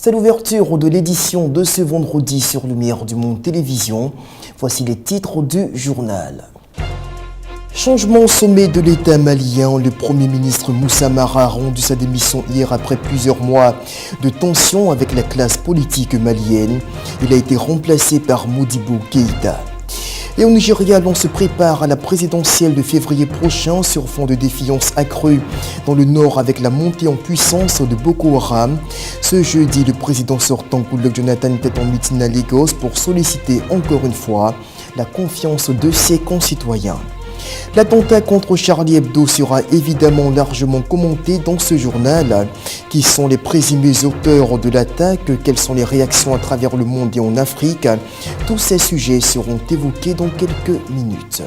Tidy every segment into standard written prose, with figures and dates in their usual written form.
C'est l'ouverture de l'édition de ce vendredi sur Lumière du Monde Télévision. Voici les titres du journal. Changement au sommet de l'État malien, le Premier ministre Moussa Mara a rendu sa démission hier après plusieurs mois de tensions avec la classe politique malienne. Il a été remplacé par Modibo Keïta. Et au Nigeria, l'on se prépare à la présidentielle de février prochain sur fond de défiance accrue dans le nord avec la montée en puissance de Boko Haram. Ce jeudi, le président sortant Goodluck Jonathan était en meeting à Lagos pour solliciter encore une fois la confiance de ses concitoyens. L'attentat contre Charlie Hebdo sera évidemment largement commenté dans ce journal. Qui sont les présumés auteurs de l'attaque? Quelles sont les réactions à travers le monde et en Afrique? Tous ces sujets seront évoqués dans quelques minutes.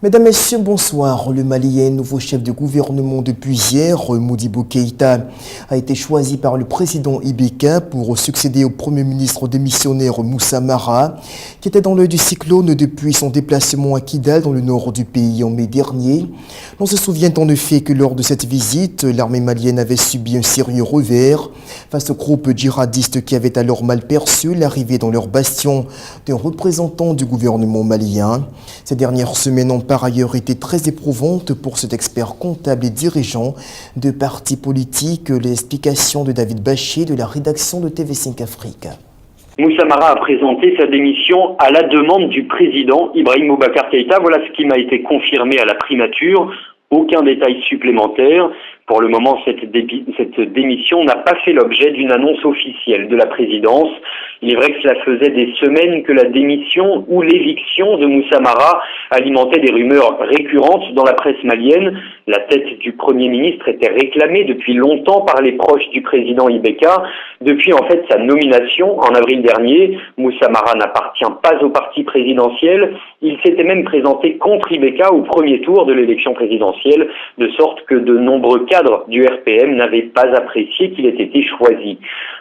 Mesdames, Messieurs, bonsoir. Le Malien, nouveau chef de gouvernement depuis hier, Modibo Keïta, a été choisi par le président Ibeka pour succéder au Premier ministre démissionnaire Moussa Mara, qui était dans l'œil du cyclone depuis son déplacement à Kidal, dans le nord du pays, en mai dernier. On se souvient en effet que lors de cette visite, l'armée malienne avait subi un sérieux revers face au groupe djihadiste qui avait alors mal perçu l'arrivée dans leur bastion d'un représentant du gouvernement malien. Ces dernières semaines ont par ailleurs été très éprouvantes pour cet expert comptable et dirigeant de partis politiques. Les explications de David Bachet de la rédaction de TV5 Afrique. Moussa Mara a présenté sa démission à la demande du président Ibrahim Boubacar Keïta. Voilà ce qui m'a été confirmé à la primature. Aucun détail supplémentaire. Pour le moment, cette démission n'a pas fait l'objet d'une annonce officielle de la présidence. Il est vrai que cela faisait des semaines que la démission ou l'éviction de Moussa Mara alimentait des rumeurs récurrentes dans la presse malienne. La tête du Premier ministre était réclamée depuis longtemps par les proches du président Ibeka. Depuis en fait sa nomination en avril dernier, Moussa Mara n'appartient pas au parti présidentiel. Il s'était même présenté contre Ibeka au premier tour de l'élection présidentielle, de sorte que de nombreux cadres du RPM n'avaient pas apprécié qu'il ait été choisi.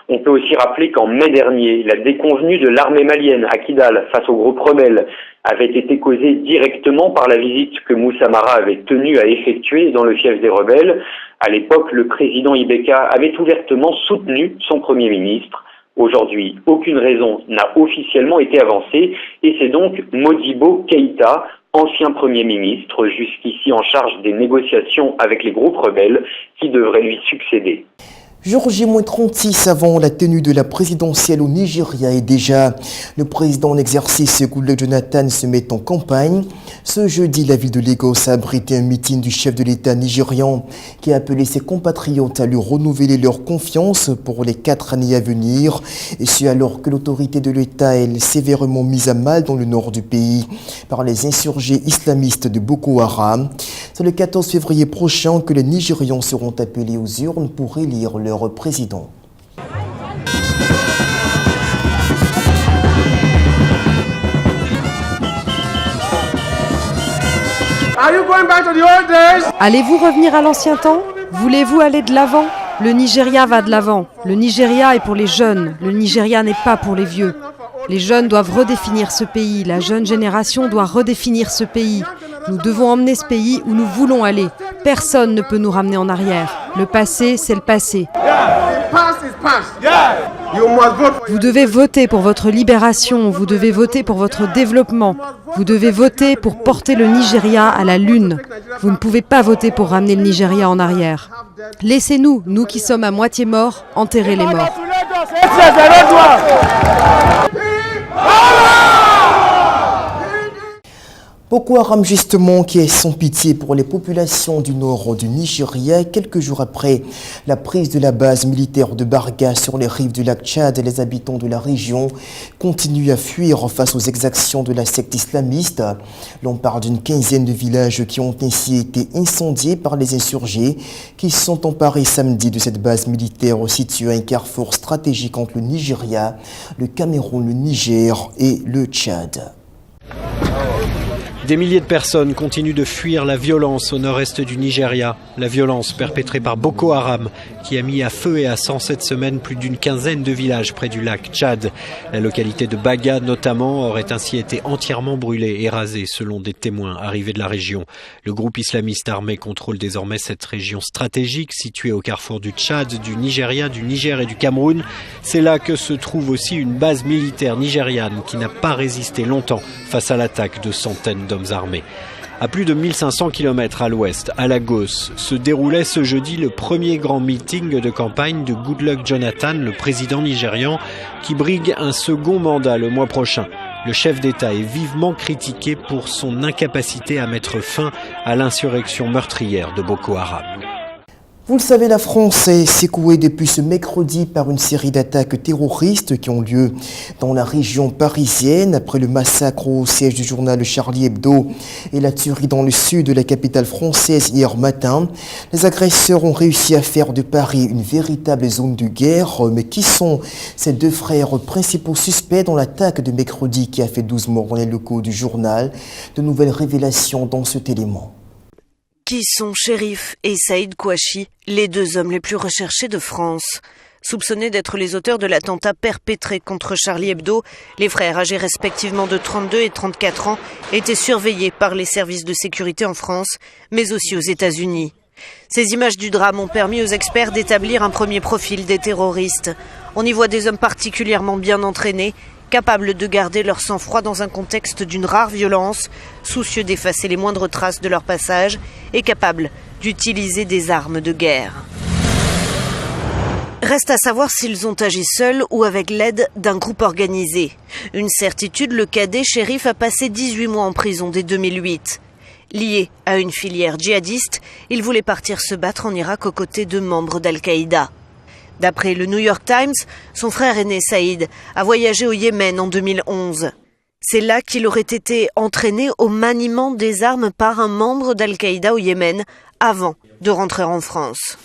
On peut aussi rappeler qu'en mai dernier, la déconvenue de l'armée malienne à Kidal face au groupe rebelle avait été causée directement par la visite que Moussa Mara avait tenu à effectuer dans le fief des rebelles. À l'époque, le président Ibeka avait ouvertement soutenu son Premier ministre. Aujourd'hui, aucune raison n'a officiellement été avancée et c'est donc Modibo Keïta, ancien Premier ministre, jusqu'ici en charge des négociations avec les groupes rebelles, qui devrait lui succéder. Jour J-36 avant la tenue de la présidentielle au Nigeria et déjà le président en exercice Goodluck Jonathan se met en campagne. Ce jeudi, la ville de Lagos a abrité un meeting du chef de l'État nigérian qui a appelé ses compatriotes à lui renouveler leur confiance pour les 4 années à venir. Et ce alors que l'autorité de l'État est sévèrement mise à mal dans le nord du pays par les insurgés islamistes de Boko Haram. C'est le 14 février prochain que les Nigérians seront appelés aux urnes pour élire leur président. Allez-vous revenir à l'ancien temps? Voulez-vous aller de l'avant? Le Nigeria va de l'avant. Le Nigeria est pour les jeunes. Le Nigeria n'est pas pour les vieux. Les jeunes doivent redéfinir ce pays. La jeune génération doit redéfinir ce pays. Nous devons emmener ce pays où nous voulons aller. Personne ne peut nous ramener en arrière. Le passé, c'est le passé. Vous devez voter pour votre libération, vous devez voter pour votre développement, vous devez voter pour porter le Nigeria à la lune. Vous ne pouvez pas voter pour ramener le Nigeria en arrière. Laissez-nous, nous qui sommes à moitié morts, enterrer les morts. Boko Haram justement qui est sans pitié pour les populations du nord du Nigeria. Quelques jours après la prise de la base militaire de Barga sur les rives du lac Tchad, les habitants de la région continuent à fuir face aux exactions de la secte islamiste. L'on parle d'une quinzaine de villages qui ont ainsi été incendiés par les insurgés qui se sont emparés samedi de cette base militaire située à un carrefour stratégique entre le Nigeria, le Cameroun, le Niger et le Tchad. Des milliers de personnes continuent de fuir la violence au nord-est du Nigeria. La violence perpétrée par Boko Haram, qui a mis à feu et à sang cette semaine plus d'une quinzaine de villages près du lac Tchad. La localité de Baga, notamment, aurait ainsi été entièrement brûlée et rasée, selon des témoins arrivés de la région. Le groupe islamiste armé contrôle désormais cette région stratégique située au carrefour du Tchad, du Nigeria, du Niger et du Cameroun. C'est là que se trouve aussi une base militaire nigériane qui n'a pas résisté longtemps face à l'attaque de centaines d'hommes armés. À plus de 1500 km à l'ouest, à Lagos, se déroulait ce jeudi le premier grand meeting de campagne de Goodluck Jonathan, le président nigérian, qui brigue un second mandat le mois prochain. Le chef d'État est vivement critiqué pour son incapacité à mettre fin à l'insurrection meurtrière de Boko Haram. Vous le savez, la France est secouée depuis ce mercredi par une série d'attaques terroristes qui ont lieu dans la région parisienne après le massacre au siège du journal Charlie Hebdo et la tuerie dans le sud de la capitale française hier matin. Les agresseurs ont réussi à faire de Paris une véritable zone de guerre. Mais qui sont ces deux frères principaux suspects dans l'attaque de mercredi qui a fait 12 morts dans les locaux du journal? De nouvelles révélations dans cet élément. Qui sont Chérif et Saïd Kouachi, les deux hommes les plus recherchés de France. Soupçonnés d'être les auteurs de l'attentat perpétré contre Charlie Hebdo, les frères âgés respectivement de 32 et 34 ans étaient surveillés par les services de sécurité en France, mais aussi aux États-Unis. Ces images du drame ont permis aux experts d'établir un premier profil des terroristes. On y voit des hommes particulièrement bien entraînés, capables de garder leur sang-froid dans un contexte d'une rare violence, soucieux d'effacer les moindres traces de leur passage et capables d'utiliser des armes de guerre. Reste à savoir s'ils ont agi seuls ou avec l'aide d'un groupe organisé. Une certitude, le cadet Chérif a passé 18 mois en prison dès 2008. Lié à une filière djihadiste, il voulait partir se battre en Irak aux côtés de membres d'Al-Qaïda. D'après le New York Times, son frère aîné Saïd a voyagé au Yémen en 2011. C'est là qu'il aurait été entraîné au maniement des armes par un membre d'Al-Qaïda au Yémen avant de rentrer en France.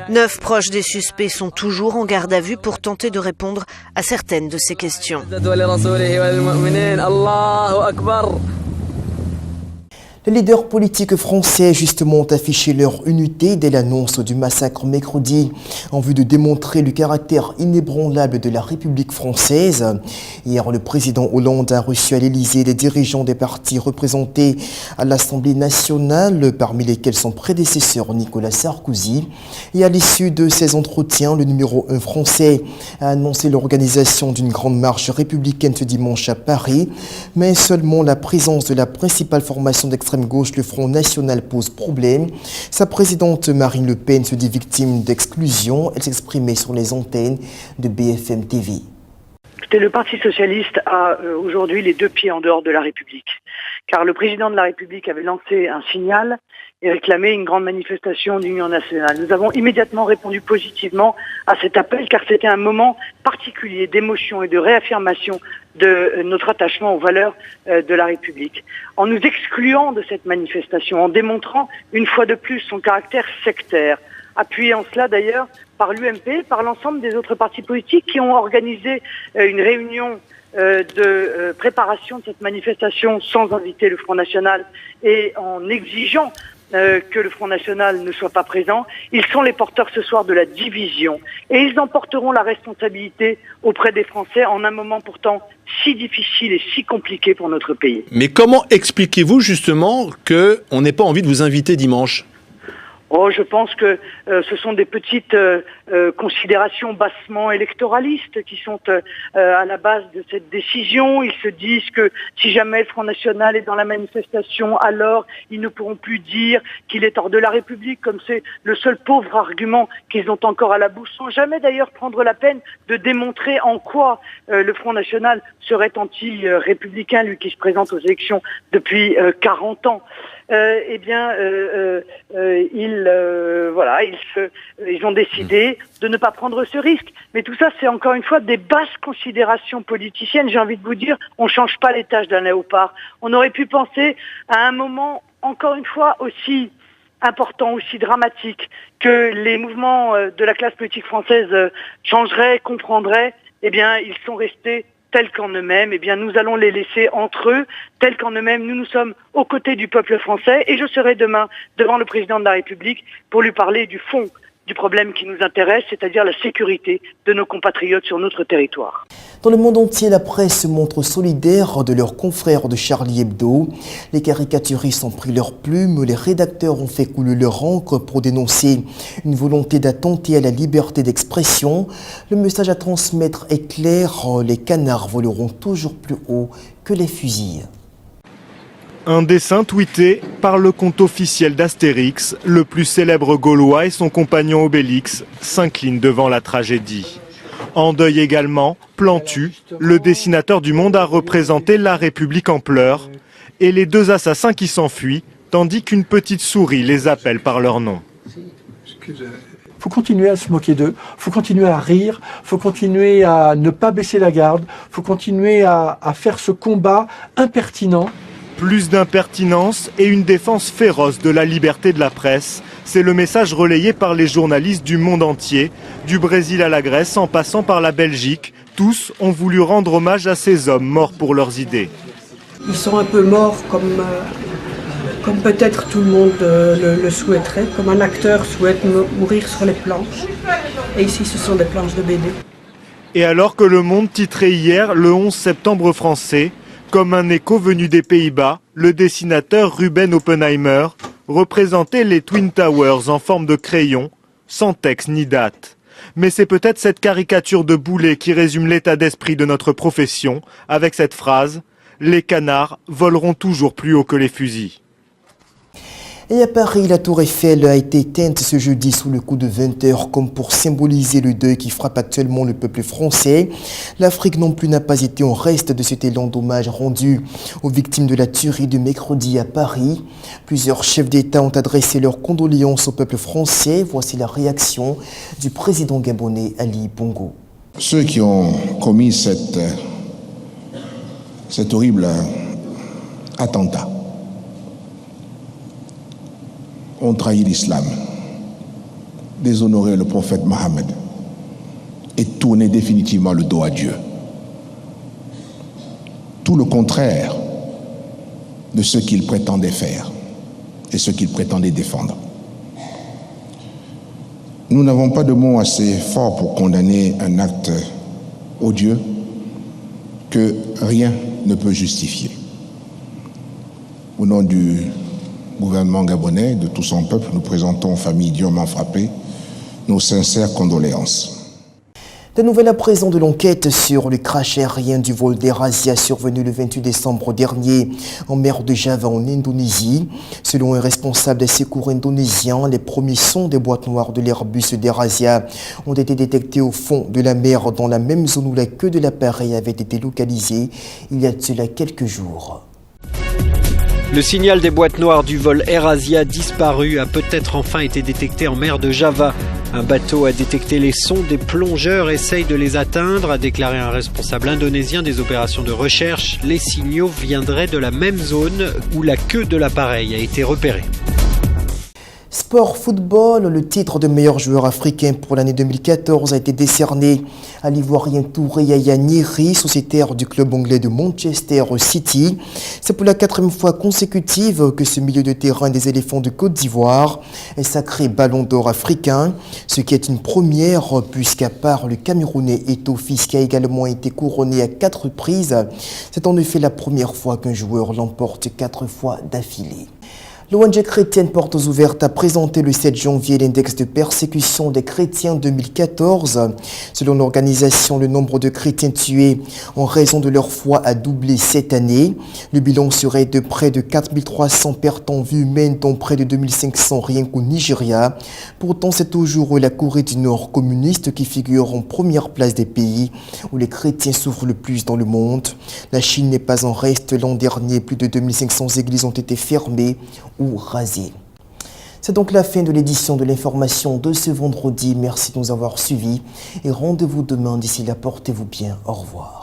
9 proches des suspects sont toujours en garde à vue pour tenter de répondre à certaines de ces questions. Les leaders politiques français, justement, ont affiché leur unité dès l'annonce du massacre mercredi en vue de démontrer le caractère inébranlable de la République française. Hier, le président Hollande a reçu à l'Élysée les dirigeants des partis représentés à l'Assemblée nationale, parmi lesquels son prédécesseur Nicolas Sarkozy. Et à l'issue de ces entretiens, le numéro 1 français a annoncé l'organisation d'une grande marche républicaine ce dimanche à Paris. Mais seulement la présence de la principale formation d'extrême gauche, le Front National, pose problème. Sa présidente Marine Le Pen se dit victime d'exclusion. Elle s'exprimait sur les antennes de BFM TV. Le Parti socialiste a aujourd'hui les deux pieds en dehors de la République. Car le président de la République avait lancé un signal et réclamé une grande manifestation d'union nationale. Nous avons immédiatement répondu positivement à cet appel car c'était un moment particulier d'émotion et de réaffirmation de notre attachement aux valeurs de la République. En nous excluant de cette manifestation, en démontrant une fois de plus son caractère sectaire, appuyé en cela d'ailleurs par l'UMP, par l'ensemble des autres partis politiques qui ont organisé une réunion de préparation de cette manifestation sans inviter le Front National et en exigeant que le Front National ne soit pas présent. Ils sont les porteurs ce soir de la division et ils en porteront la responsabilité auprès des Français en un moment pourtant si difficile et si compliqué pour notre pays. Mais comment expliquez-vous justement qu'on n'ait pas envie de vous inviter dimanche ? Oh, je pense que ce sont des petites considérations bassement électoralistes qui sont à la base de cette décision. Ils se disent que si jamais le Front National est dans la manifestation, alors ils ne pourront plus dire qu'il est hors de la République, comme c'est le seul pauvre argument qu'ils ont encore à la bouche, sans jamais d'ailleurs prendre la peine de démontrer en quoi le Front National serait anti-républicain, lui qui se présente aux élections depuis 40 ans. Ils ont décidé de ne pas prendre ce risque. Mais tout ça, c'est encore une fois des basses considérations politiciennes. J'ai envie de vous dire, on ne change pas les tâches d'un léopard. On aurait pu penser à un moment, encore une fois, aussi important, aussi dramatique, que les mouvements de la classe politique française changeraient, comprendraient. Eh bien, ils sont restés tels qu'en eux-mêmes, eh bien, nous allons les laisser entre eux, tels qu'en eux-mêmes. Nous sommes aux côtés du peuple français et je serai demain devant le président de la République pour lui parler du fond du problème qui nous intéresse, c'est-à-dire la sécurité de nos compatriotes sur notre territoire. Dans le monde entier, la presse se montre solidaire de leurs confrères de Charlie Hebdo. Les caricaturistes ont pris leur plume, les rédacteurs ont fait couler leur encre pour dénoncer une volonté d'attenter à la liberté d'expression. Le message à transmettre est clair, les canards voleront toujours plus haut que les fusils. Un dessin tweeté par le compte officiel d'Astérix, le plus célèbre Gaulois et son compagnon Obélix s'inclinent devant la tragédie. En deuil également, Plantu, le dessinateur du Monde, a représenté la République en pleurs et les deux assassins qui s'enfuient, tandis qu'une petite souris les appelle par leur nom. Il faut continuer à se moquer d'eux, il faut continuer à rire, il faut continuer à ne pas baisser la garde, il faut continuer à faire ce combat impertinent. Plus d'impertinence et une défense féroce de la liberté de la presse, c'est le message relayé par les journalistes du monde entier, du Brésil à la Grèce en passant par la Belgique. Tous ont voulu rendre hommage à ces hommes morts pour leurs idées. Ils sont un peu morts comme peut-être tout le monde le souhaiterait, comme un acteur souhaite mourir sur les planches. Et ici, ce sont des planches de BD. Et alors que Le Monde titrait hier le 11 septembre français, comme un écho venu des Pays-Bas, le dessinateur Ruben Oppenheimer représentait les Twin Towers en forme de crayon, sans texte ni date. Mais c'est peut-être cette caricature de boulet qui résume l'état d'esprit de notre profession, avec cette phrase « Les canards voleront toujours plus haut que les fusils ». Et à Paris, la tour Eiffel a été éteinte ce jeudi sous le coup de 20 heures comme pour symboliser le deuil qui frappe actuellement le peuple français. L'Afrique non plus n'a pas été en reste de cet élan d'hommage rendu aux victimes de la tuerie de mercredi à Paris. Plusieurs chefs d'État ont adressé leurs condoléances au peuple français. Voici la réaction du président gabonais Ali Bongo. Ceux qui ont commis cet horrible attentat ont trahi l'islam, déshonoré le prophète Mohammed et tourné définitivement le dos à Dieu. Tout le contraire de ce qu'ils prétendaient faire et ce qu'ils prétendaient défendre. Nous n'avons pas de mots assez forts pour condamner un acte odieux que rien ne peut justifier. Au nom du gouvernement gabonais, de tout son peuple, nous présentons aux familles durement frappées nos sincères condoléances. De nouvelles à présent de l'enquête sur le crash aérien du vol d'AirAsia survenu le 28 décembre dernier en mer de Java en Indonésie. Selon un responsable des secours indonésiens, les premiers sons des boîtes noires de l'Airbus d'AirAsia ont été détectés au fond de la mer dans la même zone où la queue de l'appareil avait été localisée il y a de cela quelques jours. Le signal des boîtes noires du vol AirAsia disparu a peut-être enfin été détecté en mer de Java. Un bateau a détecté les sons, des plongeurs essayent de les atteindre, a déclaré un responsable indonésien des opérations de recherche. Les signaux viendraient de la même zone où la queue de l'appareil a été repérée. Sport football, le titre de meilleur joueur africain pour l'année 2014 a été décerné à l'Ivoirien Touré Yaya Nyeri, sociétaire du club anglais de Manchester City. C'est pour la 4e fois consécutive que ce milieu de terrain des éléphants de Côte d'Ivoire est sacré Ballon d'Or africain, ce qui est une première puisqu'à part le Camerounais Eto'o Fils qui a également été couronné à 4 reprises, c'est en effet la première fois qu'un joueur l'emporte 4 fois d'affilée. L'ONG chrétienne Portes Ouvertes a présenté le 7 janvier l'index de persécution des chrétiens 2014. Selon l'organisation, le nombre de chrétiens tués en raison de leur foi a doublé cette année. Le bilan serait de près de 4300 pertes en vie humaine, dont près de 2500 rien qu'au Nigeria. Pourtant, c'est toujours la Corée du Nord communiste qui figure en première place des pays où les chrétiens souffrent le plus dans le monde. La Chine n'est pas en reste. L'an dernier, plus de 2500 églises ont été fermées ou rasé. C'est donc la fin de l'édition de l'information de ce vendredi. Merci de nous avoir suivis et rendez-vous demain. D'ici là, portez-vous bien. Au revoir.